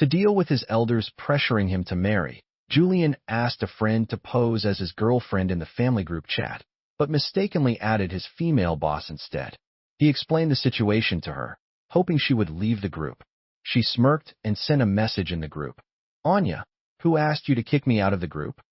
To deal with his elders pressuring him to marry, Julian asked a friend to pose as his girlfriend in the family group chat, but mistakenly added his female boss instead. He explained the situation to her, hoping she would leave the group. She smirked and sent a message in the group. "Anya, who asked you to kick me out of the group?"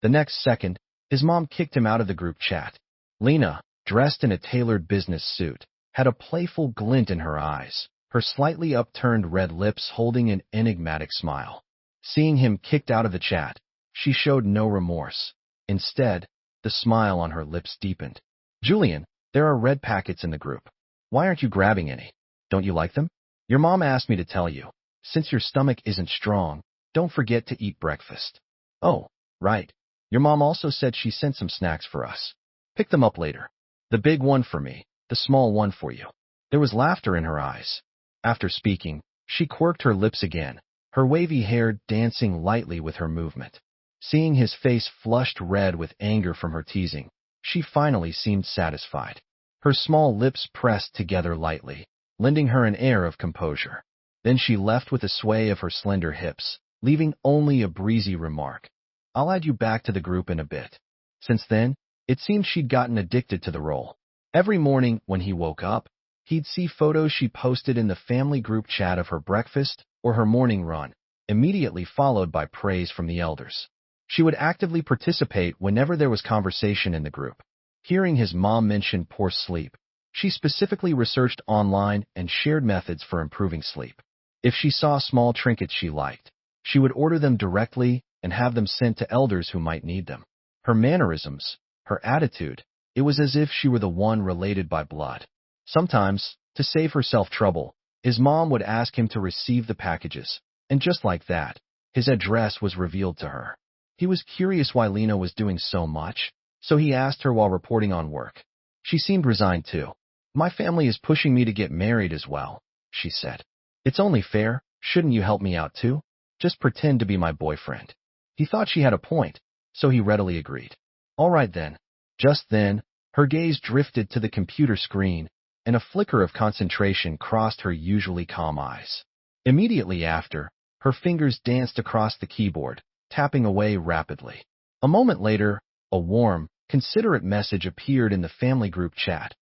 The next second, his mom kicked him out of the group chat. Lena, dressed in a tailored business suit, had a playful glint in her eyes, her slightly upturned red lips holding an enigmatic smile. Seeing him kicked out of the chat, she showed no remorse. Instead, the smile on her lips deepened. "Julian, there are red packets in the group. Why aren't you grabbing any? Don't you like them? Your mom asked me to tell you. Since your stomach isn't strong, don't forget to eat breakfast." "Oh, right. Your mom also said she sent some snacks for us. Pick them up later. The big one for me, the small one for you." There was laughter in her eyes. After speaking, she quirked her lips again, her wavy hair dancing lightly with her movement. Seeing his face flushed red with anger from her teasing, she finally seemed satisfied. Her small lips pressed together lightly, lending her an air of composure. Then she left with a sway of her slender hips, leaving only a breezy remark. "I'll add you back to the group in a bit." Since then, it seemed she'd gotten addicted to the role. Every morning when he woke up, he'd see photos she posted in the family group chat of her breakfast or her morning run, immediately followed by praise from the elders. She would actively participate whenever there was conversation in the group. Hearing his mom mention poor sleep, she specifically researched online and shared methods for improving sleep. If she saw small trinkets she liked, she would order them directly and have them sent to elders who might need them. Her mannerisms, her attitude, it was as if she were the one related by blood. Sometimes, to save herself trouble, his mom would ask him to receive the packages, and just like that, his address was revealed to her. He was curious why Lena was doing so much, so he asked her while reporting on work. She seemed resigned too. "My family is pushing me to get married as well," she said. "It's only fair, shouldn't you help me out too? Just pretend to be my boyfriend." He thought she had a point, so he readily agreed. "All right then." Just then, her gaze drifted to the computer screen, and a flicker of concentration crossed her usually calm eyes. Immediately after, her fingers danced across the keyboard, tapping away rapidly. A moment later, a warm, considerate message appeared in the family group chat.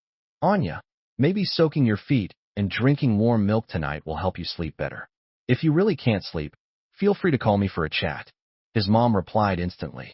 "Anya, maybe soaking your feet and drinking warm milk tonight will help you sleep better. If you really can't sleep, feel free to call me for a chat." His mom replied instantly.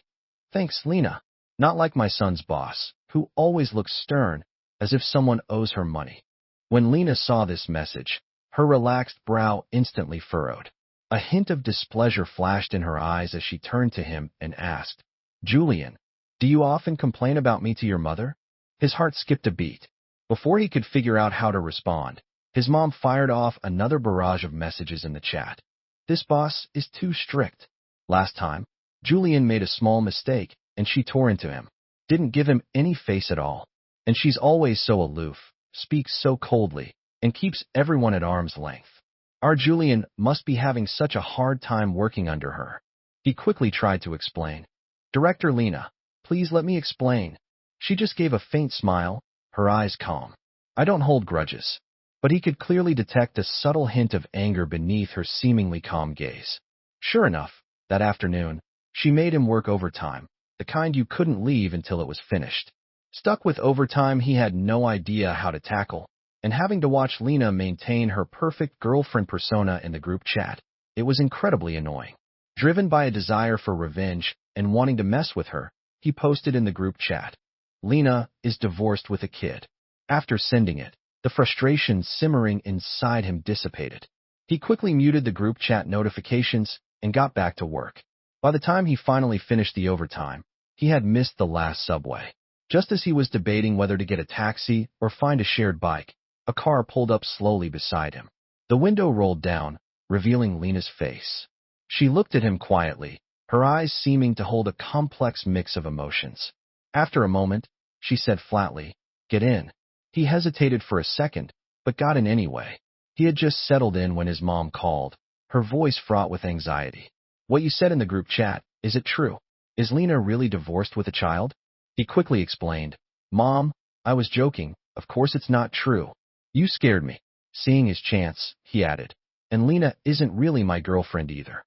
"Thanks, Lena. Not like my son's boss, who always looks stern, as if someone owes her money." When Lena saw this message, her relaxed brow instantly furrowed. A hint of displeasure flashed in her eyes as she turned to him and asked, "Julian, do you often complain about me to your mother?" His heart skipped a beat. Before he could figure out how to respond, his mom fired off another barrage of messages in the chat. "This boss is too strict. Last time, Julian made a small mistake, and she tore into him. Didn't give him any face at all. And she's always so aloof, speaks so coldly, and keeps everyone at arm's length. Our Julian must be having such a hard time working under her." He quickly tried to explain. "Director Lena, please let me explain." She just gave a faint smile, her eyes calm. "I don't hold grudges." But he could clearly detect a subtle hint of anger beneath her seemingly calm gaze. Sure enough, that afternoon, she made him work overtime, the kind you couldn't leave until it was finished. Stuck with overtime he had no idea how to tackle, and having to watch Lena maintain her perfect girlfriend persona in the group chat, it was incredibly annoying. Driven by a desire for revenge and wanting to mess with her, he posted in the group chat, "Lena is divorced with a kid." After sending it, the frustration simmering inside him dissipated. He quickly muted the group chat notifications and got back to work. By the time he finally finished the overtime, he had missed the last subway. Just as he was debating whether to get a taxi or find a shared bike, a car pulled up slowly beside him. The window rolled down, revealing Lena's face. She looked at him quietly, her eyes seeming to hold a complex mix of emotions. After a moment, she said flatly, "Get in." He hesitated for a second, but got in anyway. He had just settled in when his mom called, her voice fraught with anxiety. "What you said in the group chat, is it true? Is Lena really divorced with a child?" He quickly explained, "Mom, I was joking, of course it's not true. You scared me." Seeing his chance, he added, and Lena isn't really my girlfriend either.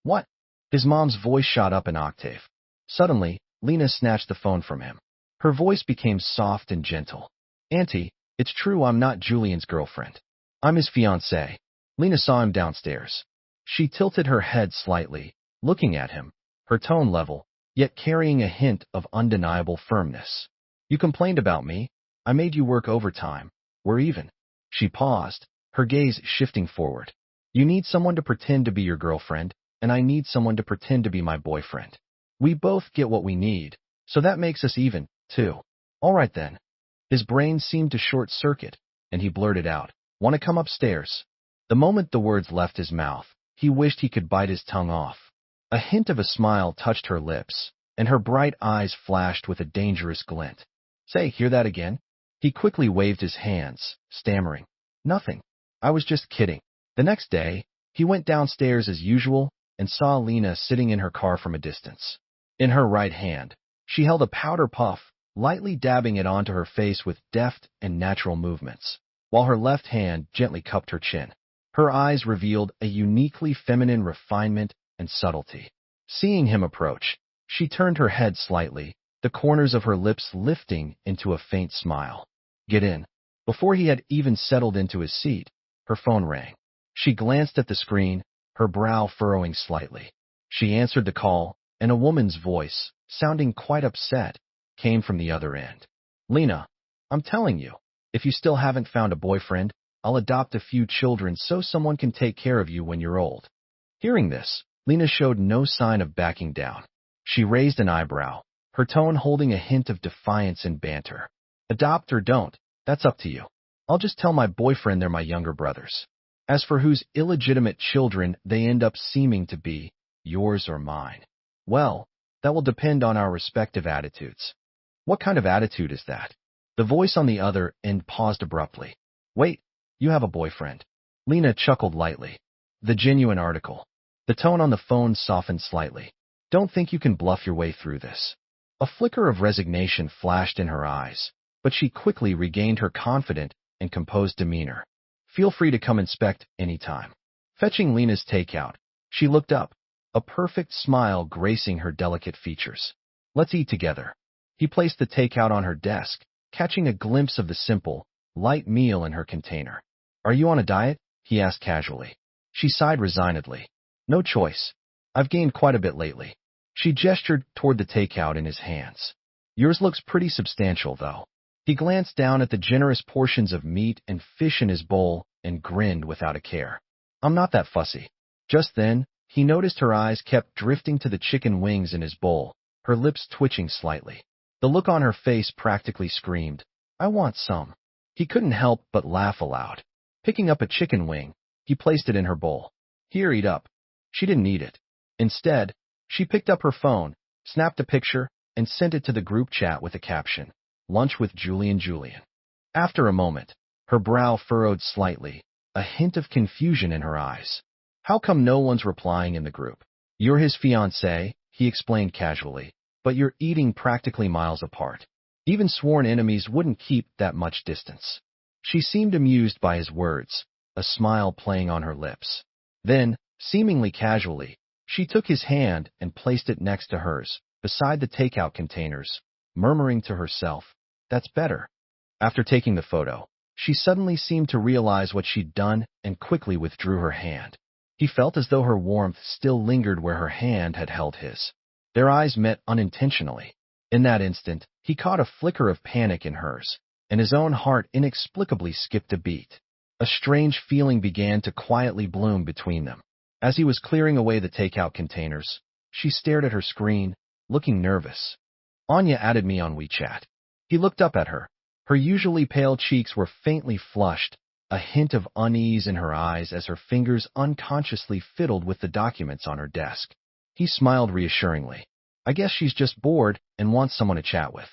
What? His mom's voice shot up an octave. Suddenly, Lena snatched the phone from him. Her voice became soft and gentle. Auntie, it's true I'm not Julian's girlfriend. I'm his fiancée. Lena saw him downstairs. She tilted her head slightly, looking at him, her tone level, yet carrying a hint of undeniable firmness. You complained about me. I made you work overtime. We're even. She paused, her gaze shifting forward. You need someone to pretend to be your girlfriend, and I need someone to pretend to be my boyfriend. We both get what we need, so that makes us even, too. All right then. His brain seemed to short-circuit, and he blurted out, Want to come upstairs? The moment the words left his mouth, he wished he could bite his tongue off. A hint of a smile touched her lips, and her bright eyes flashed with a dangerous glint. Say, hear that again? He quickly waved his hands, stammering. Nothing. I was just kidding. The next day, he went downstairs as usual and saw Lena sitting in her car from a distance. In her right hand, she held a powder puff, lightly dabbing it onto her face with deft and natural movements, while her left hand gently cupped her chin. Her eyes revealed a uniquely feminine refinement and subtlety. Seeing him approach, she turned her head slightly, the corners of her lips lifting into a faint smile. Get in. Before he had even settled into his seat, her phone rang. She glanced at the screen, her brow furrowing slightly. She answered the call, and a woman's voice, sounding quite upset, came from the other end. Lena, I'm telling you, if you still haven't found a boyfriend, I'll adopt a few children so someone can take care of you when you're old. Hearing this, Lena showed no sign of backing down. She raised an eyebrow, her tone holding a hint of defiance and banter. Adopt or don't, that's up to you. I'll just tell my boyfriend they're my younger brothers. As for whose illegitimate children they end up seeming to be, yours or mine, well, that will depend on our respective attitudes. What kind of attitude is that? The voice on the other end paused abruptly. Wait, you have a boyfriend. Lena chuckled lightly. The genuine article. The tone on the phone softened slightly. Don't think you can bluff your way through this. A flicker of resignation flashed in her eyes, but she quickly regained her confident and composed demeanor. Feel free to come inspect anytime. Fetching Lena's takeout, she looked up, a perfect smile gracing her delicate features. Let's eat together. He placed the takeout on her desk, catching a glimpse of the simple, light meal in her container. Are you on a diet? He asked casually. She sighed resignedly. No choice. I've gained quite a bit lately. She gestured toward the takeout in his hands. Yours looks pretty substantial, though. He glanced down at the generous portions of meat and fish in his bowl and grinned without a care. I'm not that fussy. Just then, he noticed her eyes kept drifting to the chicken wings in his bowl, her lips twitching slightly. The look on her face practically screamed, I want some. He couldn't help but laugh aloud. Picking up a chicken wing, he placed it in her bowl. Here, eat up. She didn't eat it. Instead, she picked up her phone, snapped a picture, and sent it to the group chat with a caption, Lunch with Julian. After a moment, her brow furrowed slightly, a hint of confusion in her eyes. How come no one's replying in the group? You're his fiancée, he explained casually, but you're eating practically miles apart. Even sworn enemies wouldn't keep that much distance. She seemed amused by his words, a smile playing on her lips. Then, seemingly casually, she took his hand and placed it next to hers, beside the takeout containers, murmuring to herself, That's better. After taking the photo, she suddenly seemed to realize what she'd done and quickly withdrew her hand. He felt as though her warmth still lingered where her hand had held his. Their eyes met unintentionally. In that instant, he caught a flicker of panic in hers, and his own heart inexplicably skipped a beat. A strange feeling began to quietly bloom between them. As he was clearing away the takeout containers, she stared at her screen, looking nervous. Anya added me on WeChat. He looked up at her. Her usually pale cheeks were faintly flushed, a hint of unease in her eyes as her fingers unconsciously fiddled with the documents on her desk. He smiled reassuringly. I guess she's just bored and wants someone to chat with.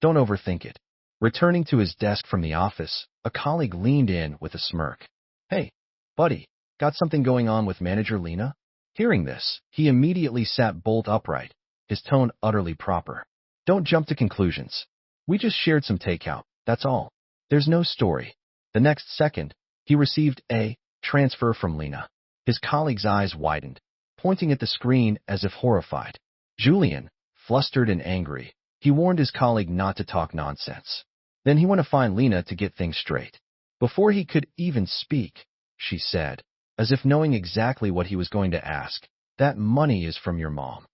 Don't overthink it. Returning to his desk from the office, a colleague leaned in with a smirk. Hey, buddy, got something going on with manager Lena? Hearing this, he immediately sat bolt upright, his tone utterly proper. Don't jump to conclusions. We just shared some takeout, that's all. There's no story. The next second, he received a Transfer from Lena. His colleague's eyes widened, pointing at the screen as if horrified. Julian, flustered and angry, he warned his colleague not to talk nonsense. Then he went to find Lena to get things straight. Before he could even speak, she said, as if knowing exactly what he was going to ask, "That money is from your mom."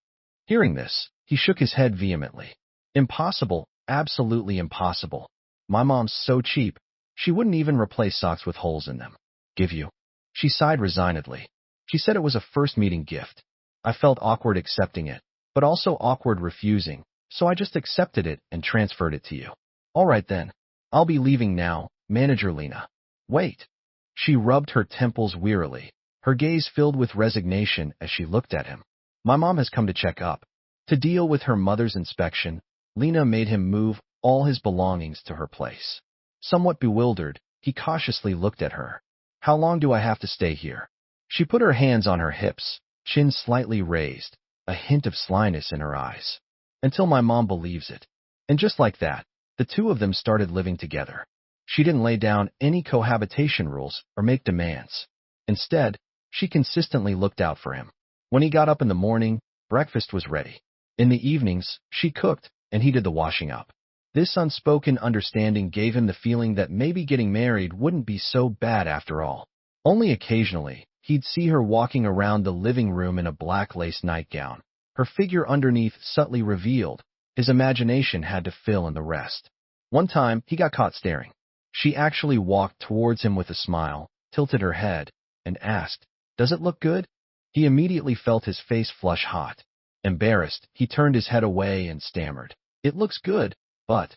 Hearing this, he shook his head vehemently. "Impossible, absolutely impossible. My mom's so cheap, she wouldn't even replace socks with holes in them." "Give you?" She sighed resignedly. She said it was a first meeting gift. I felt awkward accepting it, but also awkward refusing, so I just accepted it and transferred it to you. "All right then. I'll be leaving now, Manager Lena." "Wait." She rubbed her temples wearily, her gaze filled with resignation as she looked at him. "My mom has come to check up." To deal with her mother's inspection, Lena made him move all his belongings to her place. Somewhat bewildered, he cautiously looked at her. "How long do I have to stay here?" She put her hands on her hips, chin slightly raised, a hint of slyness in her eyes. "Until my mom believes it." And just like that, the two of them started living together. She didn't lay down any cohabitation rules or make demands. Instead, she consistently looked out for him. When he got up in the morning, breakfast was ready. In the evenings, she cooked, and he did the washing up. This unspoken understanding gave him the feeling that maybe getting married wouldn't be so bad after all. Only occasionally, he'd see her walking around the living room in a black lace nightgown, her figure underneath subtly revealed. His imagination had to fill in the rest. One time, he got caught staring. She actually walked towards him with a smile, tilted her head, and asked, "Does it look good?" He immediately felt his face flush hot. Embarrassed, he turned his head away and stammered, "It looks good, but..."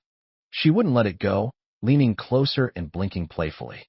She wouldn't let it go, leaning closer and blinking playfully.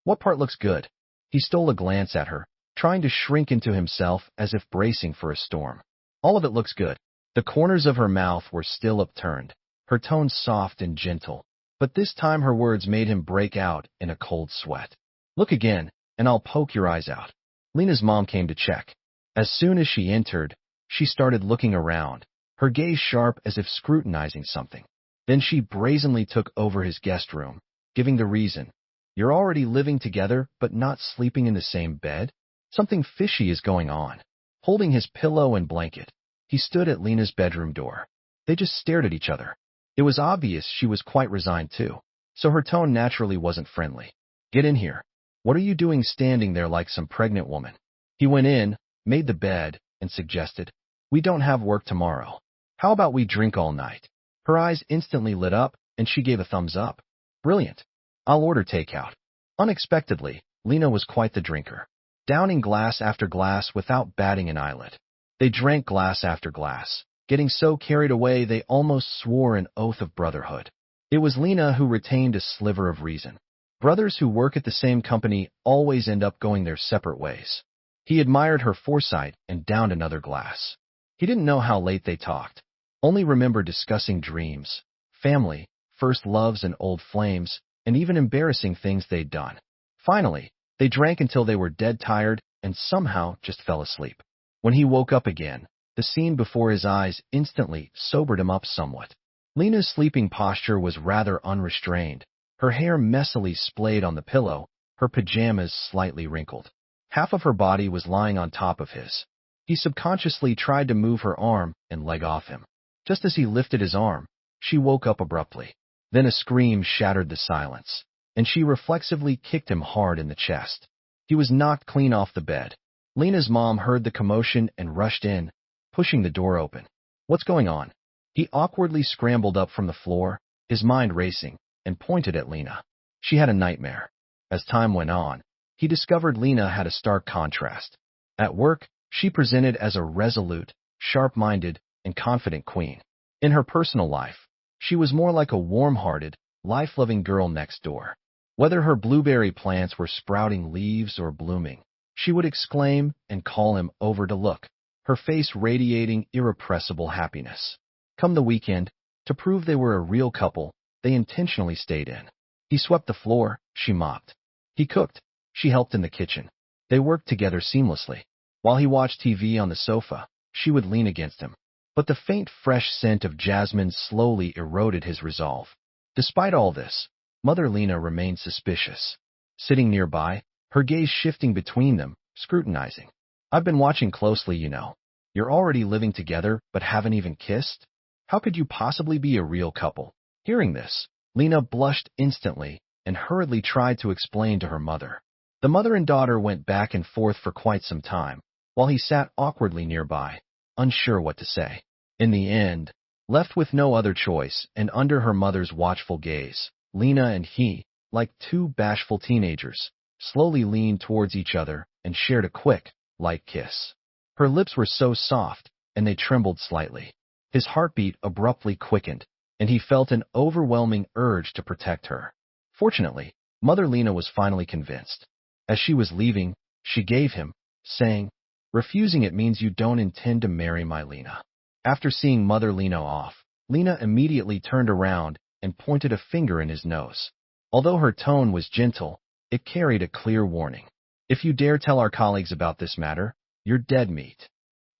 "What part looks good?" He stole a glance at her, trying to shrink into himself as if bracing for a storm. "All of it looks good." The corners of her mouth were still upturned, her tone soft and gentle, but this time her words made him break out in a cold sweat. "Look again, and I'll poke your eyes out." Lena's mom came to check. As soon as she entered, she started looking around, her gaze sharp as if scrutinizing something. Then she brazenly took over his guest room, giving the reason. "You're already living together, but not sleeping in the same bed? Something fishy is going on." Holding his pillow and blanket, he stood at Lena's bedroom door. They just stared at each other. It was obvious she was quite resigned too, so her tone naturally wasn't friendly. "Get in here. What are you doing standing there like some pregnant woman?" He went in, made the bed, and suggested, "We don't have work tomorrow. How about we drink all night?" Her eyes instantly lit up, and she gave a thumbs up. "Brilliant. I'll order takeout." Unexpectedly, Lena was quite the drinker, downing glass after glass without batting an eyelid. They drank glass after glass, getting so carried away they almost swore an oath of brotherhood. It was Lena who retained a sliver of reason. Brothers who work at the same company always end up going their separate ways. He admired her foresight and downed another glass. He didn't know how late they talked, only remembered discussing dreams, family, first loves and old flames, and even embarrassing things they'd done. Finally, they drank until they were dead tired and somehow just fell asleep. When he woke up again, the scene before his eyes instantly sobered him up somewhat. Lena's sleeping posture was rather unrestrained, her hair messily splayed on the pillow, her pajamas slightly wrinkled. Half of her body was lying on top of his. He subconsciously tried to move her arm and leg off him. Just as he lifted his arm, she woke up abruptly. Then a scream shattered the silence, and she reflexively kicked him hard in the chest. He was knocked clean off the bed. Lena's mom heard the commotion and rushed in, pushing the door open. "What's going on?" He awkwardly scrambled up from the floor, his mind racing, and pointed at Lena. She had a nightmare. As time went on, he discovered Lena had a stark contrast. At work, she presented as a resolute, sharp-minded, and confident queen. In her personal life, she was more like a warm-hearted, life-loving girl next door. Whether her blueberry plants were sprouting leaves or blooming, she would exclaim and call him over to look, her face radiating irrepressible happiness. Come the weekend, to prove they were a real couple, they intentionally stayed in. He swept the floor, she mopped. He cooked, she helped in the kitchen. They worked together seamlessly. While he watched TV on the sofa, she would lean against him. But the faint, fresh scent of jasmine slowly eroded his resolve. Despite all this, Mother Lena remained suspicious. Sitting nearby, her her gaze shifting between them, scrutinizing. I've been watching closely, you know. You're already living together, but haven't even kissed? How could you possibly be a real couple? Hearing this, Lena blushed instantly and hurriedly tried to explain to her mother. The mother and daughter went back and forth for quite some time, while he sat awkwardly nearby, unsure what to say. In the end, left with no other choice and under her mother's watchful gaze, Lena and he, like two bashful teenagers, slowly leaned towards each other and shared a quick, light kiss. Her lips were so soft, and they trembled slightly. His heartbeat abruptly quickened, and he felt an overwhelming urge to protect her. Fortunately, Mother Lena was finally convinced. As she was leaving, she gave him, saying, "Refusing it means you don't intend to marry my Lena." After seeing Mother Lena off, Lena immediately turned around and pointed a finger in his nose. Although her tone was gentle, it carried a clear warning. "If you dare tell our colleagues about this matter, you're dead meat."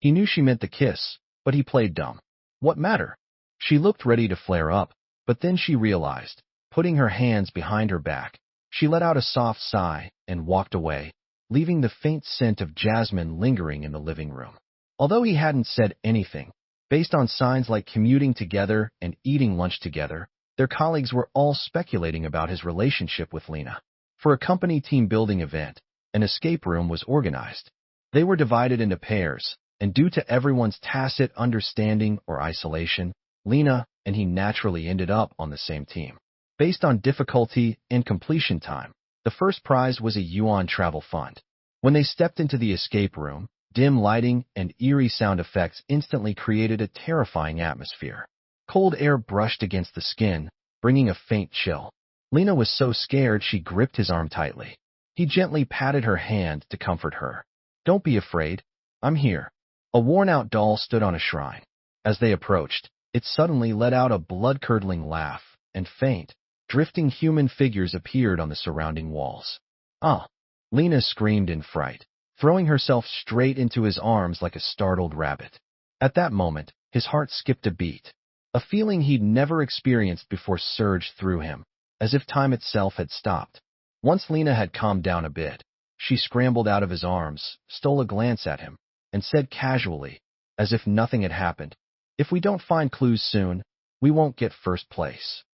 He knew she meant the kiss, but he played dumb. What matter? She looked ready to flare up, but then she realized. Putting her hands behind her back, she let out a soft sigh and walked away, leaving the faint scent of jasmine lingering in the living room. Although he hadn't said anything, based on signs like commuting together and eating lunch together, their colleagues were all speculating about his relationship with Lena. For a company team-building event, an escape room was organized. They were divided into pairs, and due to everyone's tacit understanding or isolation, Lena and he naturally ended up on the same team. Based on difficulty and completion time, the first prize was a yuan travel fund. When they stepped into the escape room, dim lighting and eerie sound effects instantly created a terrifying atmosphere. Cold air brushed against the skin, bringing a faint chill. Lena was so scared she gripped his arm tightly. He gently patted her hand to comfort her. "Don't be afraid. I'm here." A worn-out doll stood on a shrine. As they approached, it suddenly let out a blood-curdling laugh, and faint, drifting human figures appeared on the surrounding walls. "Ah!" Lena screamed in fright, throwing herself straight into his arms like a startled rabbit. At that moment, his heart skipped a beat. A feeling he'd never experienced before surged through him, as if time itself had stopped. Once Lena had calmed down a bit, she scrambled out of his arms, stole a glance at him, and said casually, as if nothing had happened, "If we don't find clues soon, we won't get first place."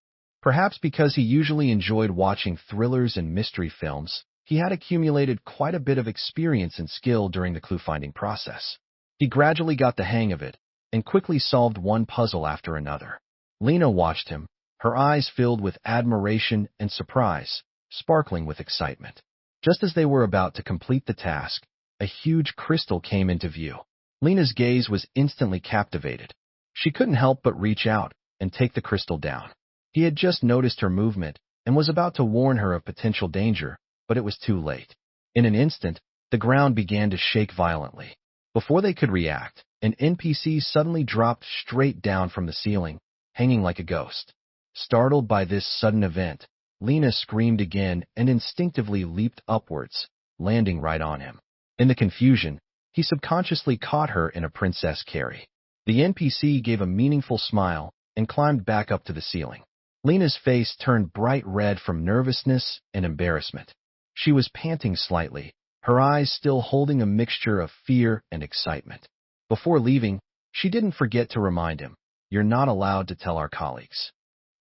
Perhaps because he usually enjoyed watching thrillers and mystery films, he had accumulated quite a bit of experience and skill during the clue-finding process. He gradually got the hang of it, and quickly solved one puzzle after another. Lena watched him, her eyes filled with admiration and surprise, sparkling with excitement. Just as they were about to complete the task, a huge crystal came into view. Lena's gaze was instantly captivated. She couldn't help but reach out and take the crystal down. He had just noticed her movement and was about to warn her of potential danger, but it was too late. In an instant, the ground began to shake violently. Before they could react, an NPC suddenly dropped straight down from the ceiling, hanging like a ghost. Startled by this sudden event, Lena screamed again and instinctively leaped upwards, landing right on him. In the confusion, he subconsciously caught her in a princess carry. The NPC gave a meaningful smile and climbed back up to the ceiling. Lena's face turned bright red from nervousness and embarrassment. She was panting slightly, her eyes still holding a mixture of fear and excitement. Before leaving, she didn't forget to remind him, "You're not allowed to tell our colleagues."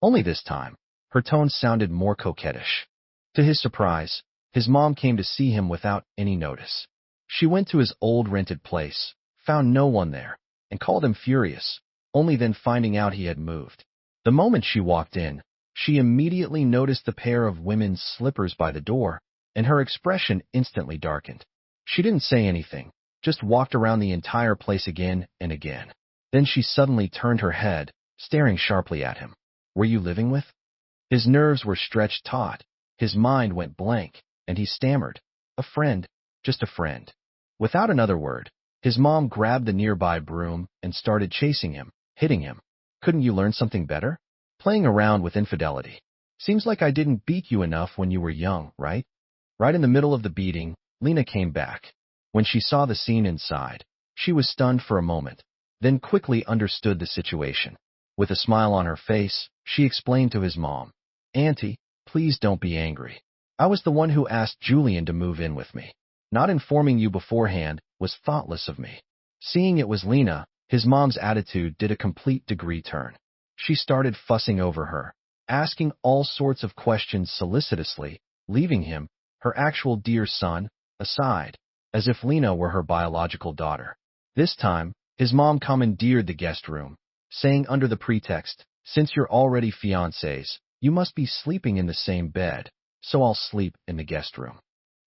Only this time, her tone sounded more coquettish. To his surprise, his mom came to see him without any notice. She went to his old rented place, found no one there, and called him furious, only then finding out he had moved. The moment she walked in, she immediately noticed the pair of women's slippers by the door, and her expression instantly darkened. She didn't say anything, just walked around the entire place again and again. Then she suddenly turned her head, staring sharply at him. "Were you living with?" His nerves were stretched taut, his mind went blank, and he stammered, "A friend, just a friend." Without another word, his mom grabbed the nearby broom and started chasing him, hitting him. "Couldn't you learn something better? Playing around with infidelity. Seems like I didn't beat you enough when you were young, right?" Right in the middle of the beating, Lena came back. When she saw the scene inside, she was stunned for a moment, then quickly understood the situation. With a smile on her face, she explained to his mom, "Auntie, please don't be angry. I was the one who asked Julian to move in with me. Not informing you beforehand was thoughtless of me. Seeing it was Lena, his mom's attitude did a complete degree turn. She started fussing over her, asking all sorts of questions solicitously, leaving him, her actual dear son, aside, as if Lena were her biological daughter. This time, his mom commandeered the guest room, saying under the pretext, "Since you're already fiancés, you must be sleeping in the same bed, so I'll sleep in the guest room."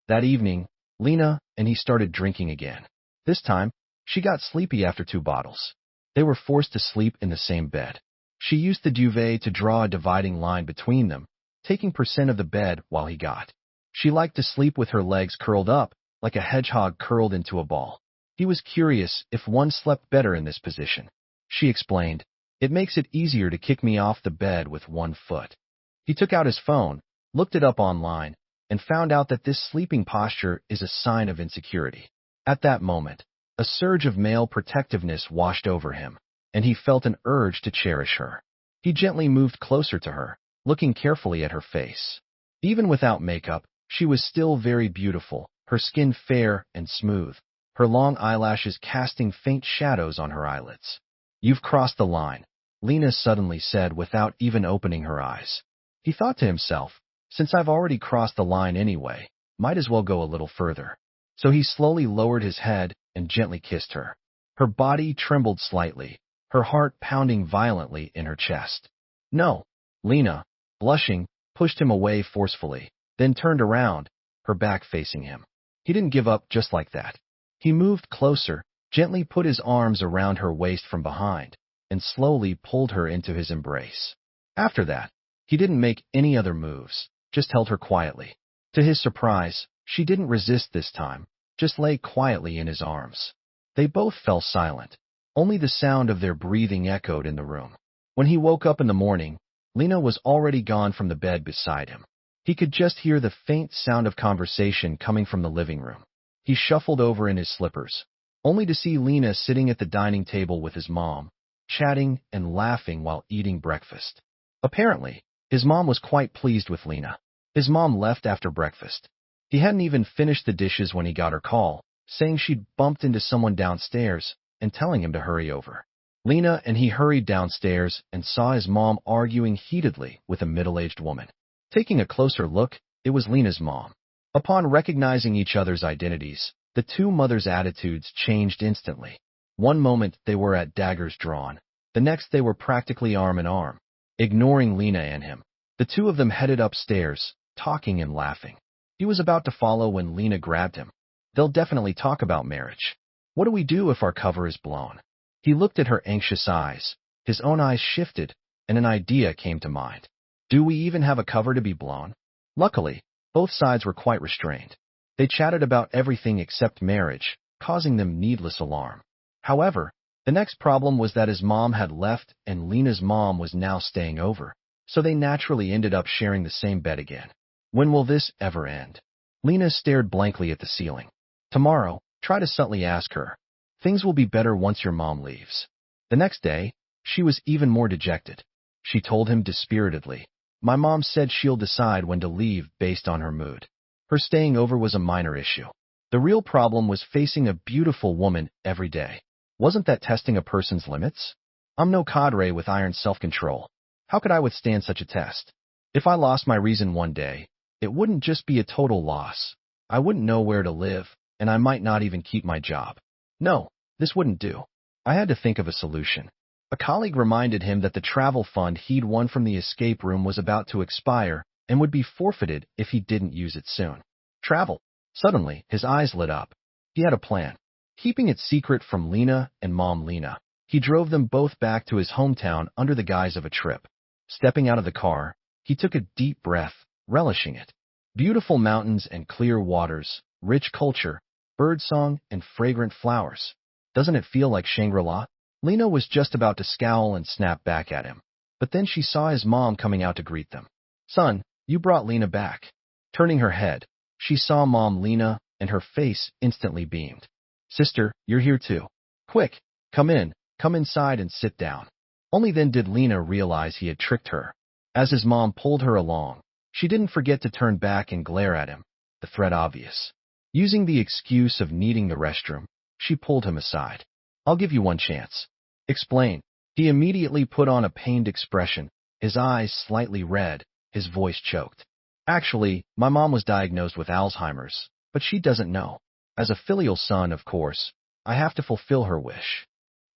That evening, Lena and he started drinking again. This time, she got sleepy after 2 bottles. They were forced to sleep in the same bed. She used the duvet to draw a dividing line between them, taking % of the bed while he got. She liked to sleep with her legs curled up, like a hedgehog curled into a ball. He was curious if one slept better in this position. She explained, "It makes it easier to kick me off the bed with one foot." He took out his phone, looked it up online, and found out that this sleeping posture is a sign of insecurity. At that moment, a surge of male protectiveness washed over him, and he felt an urge to cherish her. He gently moved closer to her, looking carefully at her face. Even without makeup, she was still very beautiful, her skin fair and smooth, her long eyelashes casting faint shadows on her eyelids. "You've crossed the line," Lena suddenly said without even opening her eyes. He thought to himself, since I've already crossed the line anyway, might as well go a little further. So he slowly lowered his head and gently kissed her. Her body trembled slightly, her heart pounding violently in her chest. "No." Lena, blushing, pushed him away forcefully, then turned around, her back facing him. He didn't give up just like that. He moved closer, gently put his arms around her waist from behind, and slowly pulled her into his embrace. After that, he didn't make any other moves, just held her quietly. To his surprise, she didn't resist this time, just lay quietly in his arms. They both fell silent. Only the sound of their breathing echoed in the room. When he woke up in the morning, Lena was already gone from the bed beside him. He could just hear the faint sound of conversation coming from the living room. He shuffled over in his slippers, only to see Lena sitting at the dining table with his mom, chatting and laughing while eating breakfast. Apparently, his mom was quite pleased with Lena. His mom left after breakfast. He hadn't even finished the dishes when he got her call, saying she'd bumped into someone downstairs and telling him to hurry over. Lena and he hurried downstairs and saw his mom arguing heatedly with a middle-aged woman. Taking a closer look, it was Lena's mom. Upon recognizing each other's identities, the two mothers' attitudes changed instantly. One moment they were at daggers drawn, the next they were practically arm in arm. Ignoring Lena and him, the two of them headed upstairs, talking and laughing. He was about to follow when Lena grabbed him. "They'll definitely talk about marriage. What do we do if our cover is blown?" He looked at her anxious eyes. His own eyes shifted, and an idea came to mind. Do we even have a cover to be blown? Luckily, both sides were quite restrained. They chatted about everything except marriage, causing them needless alarm. However, the next problem was that his mom had left and Lena's mom was now staying over, so they naturally ended up sharing the same bed again. When will this ever end? Lena stared blankly at the ceiling. "Tomorrow, try to subtly ask her. Things will be better once your mom leaves." The next day, she was even more dejected. She told him dispiritedly, "My mom said she'll decide when to leave based on her mood. Her staying over was a minor issue. The real problem was facing a beautiful woman every day. Wasn't that testing a person's limits? I'm no cadre with iron self-control. How could I withstand such a test? If I lost my reason one day, it wouldn't just be a total loss. I wouldn't know where to live, and I might not even keep my job. No, this wouldn't do. I had to think of a solution." A colleague reminded him that the travel fund he'd won from the escape room was about to expire and would be forfeited if he didn't use it soon. Travel. Suddenly, his eyes lit up. He had a plan. Keeping it secret from Lena and Mom Lena, he drove them both back to his hometown under the guise of a trip. Stepping out of the car, he took a deep breath, relishing it. Beautiful mountains and clear waters, rich culture, birdsong and fragrant flowers. Doesn't it feel like Shangri-La? Lena was just about to scowl and snap back at him, but then she saw his mom coming out to greet them. "Son, you brought Lena back." Turning her head, she saw Mom Lena, and her face instantly beamed. "Sister, you're here too. Quick, come inside and sit down." Only then did Lena realize he had tricked her. As his mom pulled her along, She didn't forget to turn back and glare at him, the threat obvious. Using the excuse of needing the restroom, she pulled him aside. I'll give you one chance. Explain. He immediately put on a pained expression, his eyes slightly red, his voice choked. Actually, my mom was diagnosed with Alzheimer's, but she doesn't know. As a filial son, of course, I have to fulfill her wish.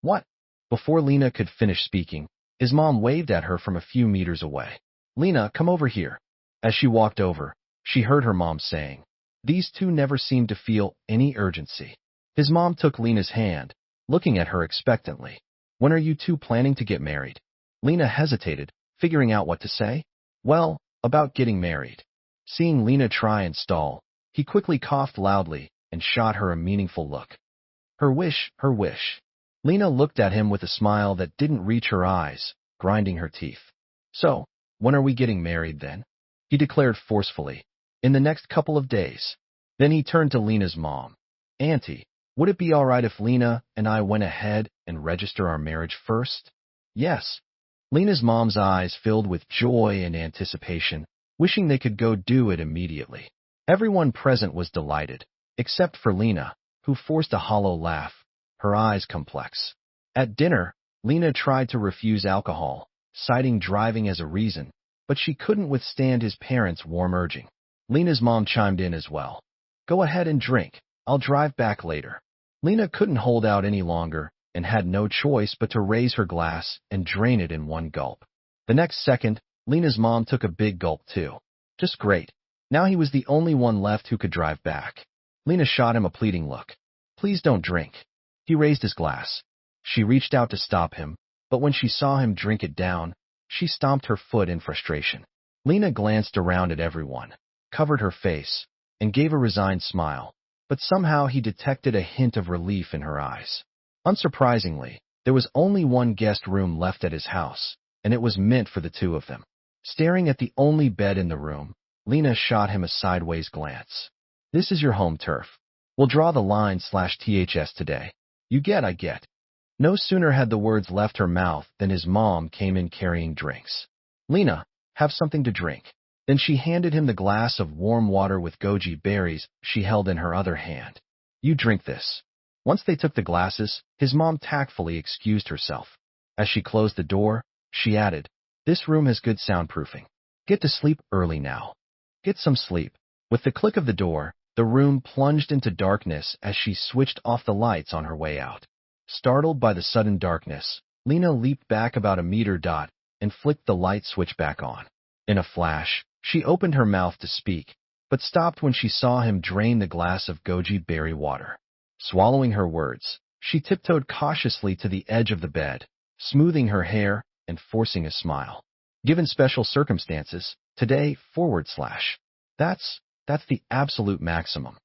What? Before Lena could finish speaking, his mom waved at her from a few meters away. Lena, come over here. As she walked over, she heard her mom saying. These two never seemed to feel any urgency. His mom took Lena's hand, looking at her expectantly. When are you two planning to get married? Lena hesitated, figuring out what to say. Well, about getting married. Seeing Lena try and stall, he quickly coughed loudly and shot her a meaningful look. Her wish, her wish. Lena looked at him with a smile that didn't reach her eyes, grinding her teeth. So, when are we getting married then? He declared forcefully. In the next couple of days. Then he turned to Lena's mom. Auntie, would it be all right if Lena and I went ahead and register our marriage first? Yes. Lena's mom's eyes filled with joy and anticipation, wishing they could go do it immediately. Everyone present was delighted, except for Lena, who forced a hollow laugh, her eyes complex. At dinner, Lena tried to refuse alcohol, citing driving as a reason, but she couldn't withstand his parents' warm urging. Lena's mom chimed in as well. Go ahead and drink. I'll drive back later. Lena couldn't hold out any longer and had no choice but to raise her glass and drain it in one gulp. The next second, Lena's mom took a big gulp too. Just great. Now he was the only one left who could drive back. Lena shot him a pleading look. Please don't drink. He raised his glass. She reached out to stop him, but when she saw him drink it down, she stomped her foot in frustration. Lena glanced around at everyone, covered her face, and gave a resigned smile, but somehow he detected a hint of relief in her eyes. Unsurprisingly, there was only one guest room left at his house, and it was meant for the two of them. Staring at the only bed in the room, Lena shot him a sideways glance. This is your home turf. We'll draw the line/THS today. You get, I get. No sooner had the words left her mouth than his mom came in carrying drinks. Lena, have something to drink. Then she handed him the glass of warm water with goji berries she held in her other hand. You drink this. Once they took the glasses, his mom tactfully excused herself. As she closed the door, she added, this room has good soundproofing. Get to sleep early now. Get some sleep. With the click of the door, the room plunged into darkness as she switched off the lights on her way out. Startled by the sudden darkness, Lena leaped back about a meter and flicked the light switch back on. In a flash, she opened her mouth to speak, but stopped when she saw him drain the glass of goji berry water. Swallowing her words, she tiptoed cautiously to the edge of the bed, smoothing her hair and forcing a smile. Given special circumstances, today, / That's the absolute maximum.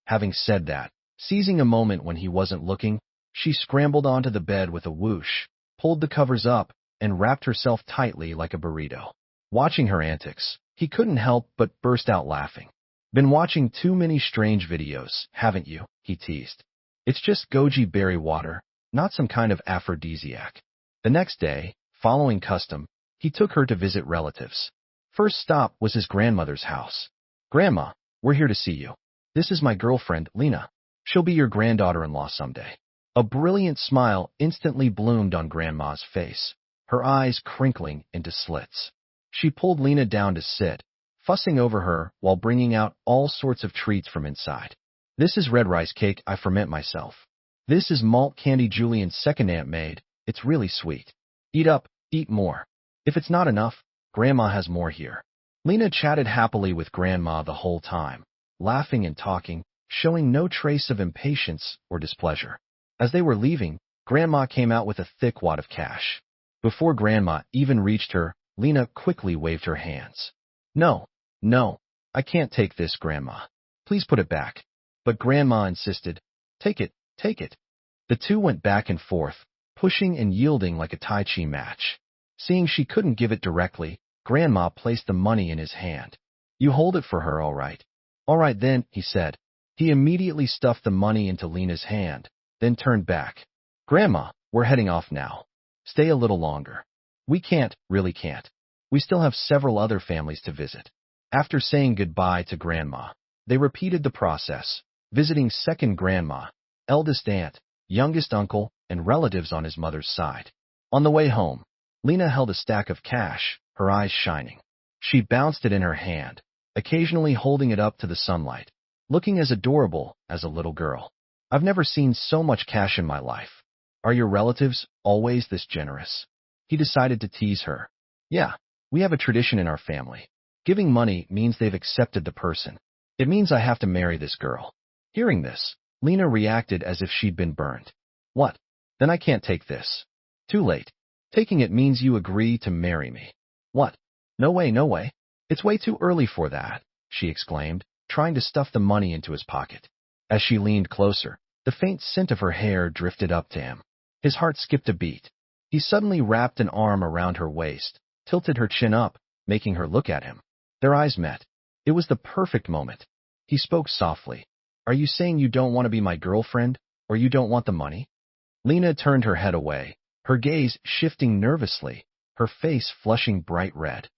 Having said that, seizing a moment when he wasn't looking, she scrambled onto the bed with a whoosh, pulled the covers up, and wrapped herself tightly like a burrito. Watching her antics, he couldn't help but burst out laughing. Been watching too many strange videos, haven't you? He teased. It's just goji berry water, not some kind of aphrodisiac. The next day, following custom, he took her to visit relatives. First stop was his grandmother's house. Grandma, we're here to see you. This is my girlfriend, Lena. She'll be your granddaughter-in-law someday. A brilliant smile instantly bloomed on Grandma's face, her eyes crinkling into slits. She pulled Lena down to sit, fussing over her while bringing out all sorts of treats from inside. This is red rice cake I ferment myself. This is malt candy Julian's second aunt made. It's really sweet. Eat up, eat more. If it's not enough, Grandma has more here. Lena chatted happily with Grandma the whole time, laughing and talking, showing no trace of impatience or displeasure. As they were leaving, Grandma came out with a thick wad of cash. Before Grandma even reached her, Lena quickly waved her hands. No, I can't take this, Grandma. Please put it back. But Grandma insisted. Take it. The two went back and forth, pushing and yielding like a Tai Chi match. Seeing she couldn't give it directly, Grandma placed the money in his hand. You hold it for her, all right? All right then, he said. He immediately stuffed the money into Lena's hand, then turned back. Grandma, we're heading off now. Stay a little longer. We really can't. We still have several other families to visit. After saying goodbye to Grandma, they repeated the process, visiting second grandma, eldest aunt, youngest uncle, and relatives on his mother's side. On the way home, Lena held a stack of cash, her eyes shining. She bounced it in her hand, occasionally holding it up to the sunlight, looking as adorable as a little girl. I've never seen so much cash in my life. Are your relatives always this generous? He decided to tease her. Yeah, we have a tradition in our family. Giving money means they've accepted the person. It means I have to marry this girl. Hearing this, Lena reacted as if she'd been burned. What? Then I can't take this. Too late. Taking it means you agree to marry me. What? No way, no way. It's way too early for that, she exclaimed, trying to stuff the money into his pocket. As she leaned closer, the faint scent of her hair drifted up to him. His heart skipped a beat. He suddenly wrapped an arm around her waist, tilted her chin up, making her look at him. Their eyes met. It was the perfect moment. He spoke softly. Are you saying you don't want to be my girlfriend, or you don't want the money? Lena turned her head away, her gaze shifting nervously, her face flushing bright red.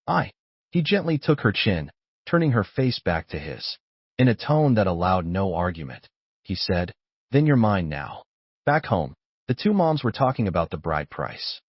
I. He gently took her chin, turning her face back to his. In a tone that allowed no argument, he said, Then you're mine now. Back home, the two moms were talking about the bride price.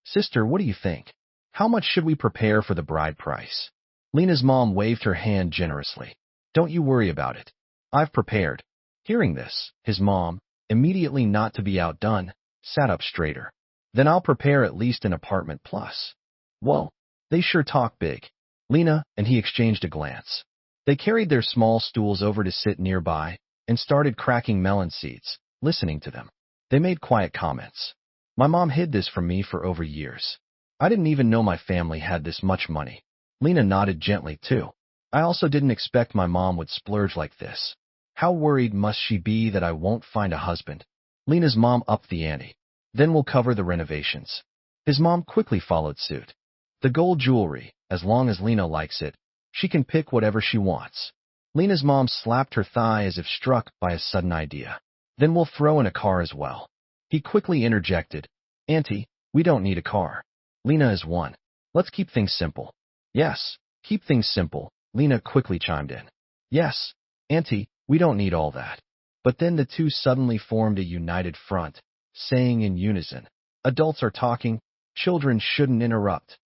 Sister, what do you think? How much should we prepare for the bride price? Lena's mom waved her hand generously. Don't you worry about it. I've prepared. Hearing this, his mom, immediately not to be outdone, sat up straighter. Then I'll prepare at least an apartment plus. Whoa, they sure talk big. Lena and he exchanged a glance. They carried their small stools over to sit nearby and started cracking melon seeds, listening to them. They made quiet comments. My mom hid this from me for over years. I didn't even know my family had this much money. Lena nodded gently too. I also didn't expect my mom would splurge like this. How worried must she be that I won't find a husband? Lena's mom upped the ante. Then we'll cover the renovations. His mom quickly followed suit. The gold jewelry, as long as Lena likes it, she can pick whatever she wants. Lena's mom slapped her thigh as if struck by a sudden idea. Then we'll throw in a car as well. He quickly interjected. Auntie, we don't need a car. Lena is one. Let's keep things simple. Yes, keep things simple, Lena quickly chimed in. Yes, Auntie, we don't need all that. But then the two suddenly formed a united front, saying in unison, Adults are talking, children shouldn't interrupt.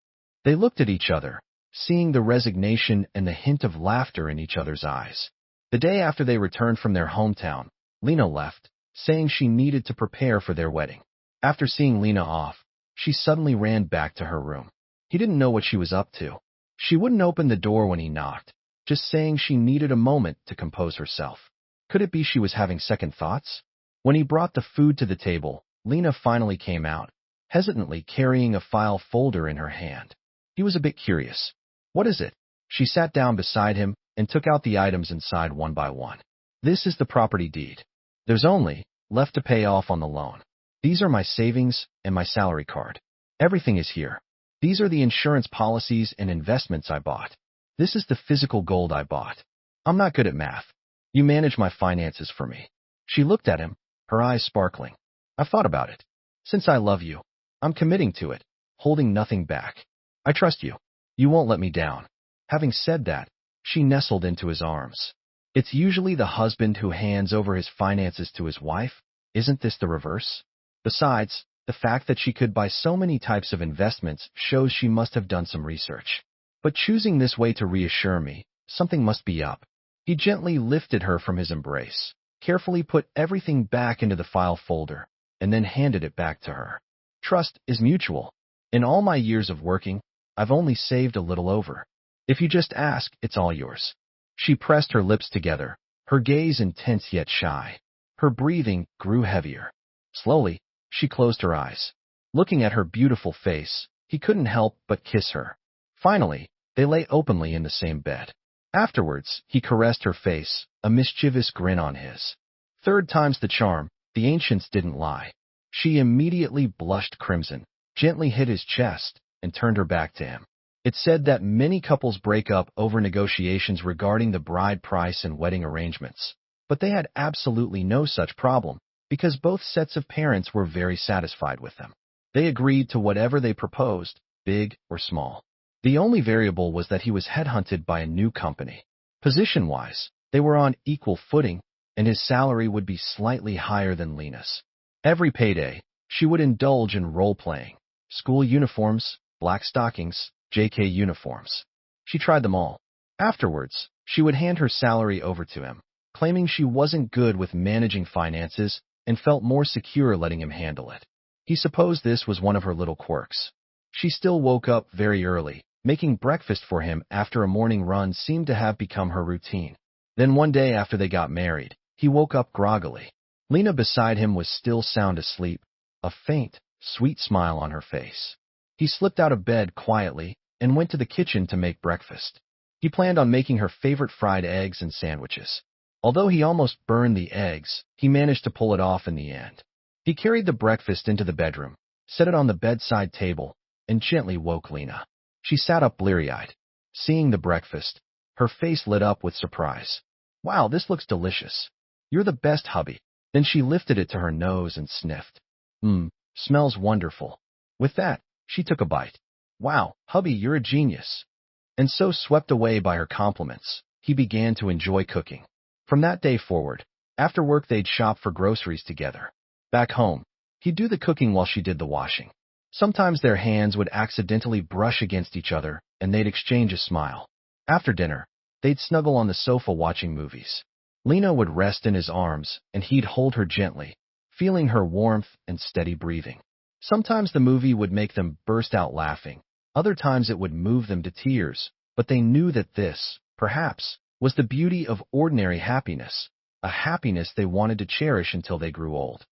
They looked at each other, seeing the resignation and the hint of laughter in each other's eyes. The day after they returned from their hometown, Lena left, saying she needed to prepare for their wedding. After seeing Lena off, she suddenly ran back to her room. He didn't know what she was up to. She wouldn't open the door when he knocked, just saying she needed a moment to compose herself. Could it be she was having second thoughts? When he brought the food to the table, Lena finally came out, hesitantly carrying a file folder in her hand. He was a bit curious. What is it? She sat down beside him and took out the items inside one by one. This is the property deed. There's only left to pay off on the loan. These are my savings and my salary card. Everything is here. These are the insurance policies and investments I bought. This is the physical gold I bought. I'm not good at math. You manage my finances for me. She looked at him, her eyes sparkling. I've thought about it. Since I love you, I'm committing to it, holding nothing back. I trust you. You won't let me down. Having said that, she nestled into his arms. It's usually the husband who hands over his finances to his wife. Isn't this the reverse? Besides, the fact that she could buy so many types of investments shows she must have done some research. But choosing this way to reassure me, something must be up. He gently lifted her from his embrace, carefully put everything back into the file folder, and then handed it back to her. Trust is mutual. In all my years of working, I've only saved a little over. If you just ask, it's all yours. She pressed her lips together, her gaze intense yet shy. Her breathing grew heavier. Slowly, she closed her eyes. Looking at her beautiful face, he couldn't help but kiss her. Finally, they lay openly in the same bed. Afterwards, he caressed her face, a mischievous grin on his. Third time's the charm, the ancients didn't lie. She immediately blushed crimson, gently hit his chest, and turned her back to him. It's said that many couples break up over negotiations regarding the bride price and wedding arrangements. But they had absolutely no such problem, because both sets of parents were very satisfied with them. They agreed to whatever they proposed, big or small. The only variable was that he was headhunted by a new company. Position-wise, they were on equal footing, and his salary would be slightly higher than Lena's. Every payday, she would indulge in role-playing. School uniforms, black stockings, JK uniforms. She tried them all. Afterwards, she would hand her salary over to him, claiming she wasn't good with managing finances and felt more secure letting him handle it. He supposed this was one of her little quirks. She still woke up very early. Making breakfast for him after a morning run seemed to have become her routine. Then one day after they got married, he woke up groggily. Lena beside him was still sound asleep, a faint, sweet smile on her face. He slipped out of bed quietly and went to the kitchen to make breakfast. He planned on making her favorite fried eggs and sandwiches. Although he almost burned the eggs, he managed to pull it off in the end. He carried the breakfast into the bedroom, set it on the bedside table, and gently woke Lena. She sat up bleary-eyed. Seeing the breakfast, her face lit up with surprise. "Wow, this looks delicious. You're the best, hubby." Then she lifted it to her nose and sniffed. Smells wonderful." With that, she took a bite. "Wow, hubby, you're a genius." And so, swept away by her compliments, he began to enjoy cooking. From that day forward, after work they'd shop for groceries together. Back home, he'd do the cooking while she did the washing. Sometimes their hands would accidentally brush against each other, and they'd exchange a smile. After dinner, they'd snuggle on the sofa watching movies. Lena would rest in his arms, and he'd hold her gently, feeling her warmth and steady breathing. Sometimes the movie would make them burst out laughing. Other times it would move them to tears, but they knew that this, perhaps, was the beauty of ordinary happiness, a happiness they wanted to cherish until they grew old.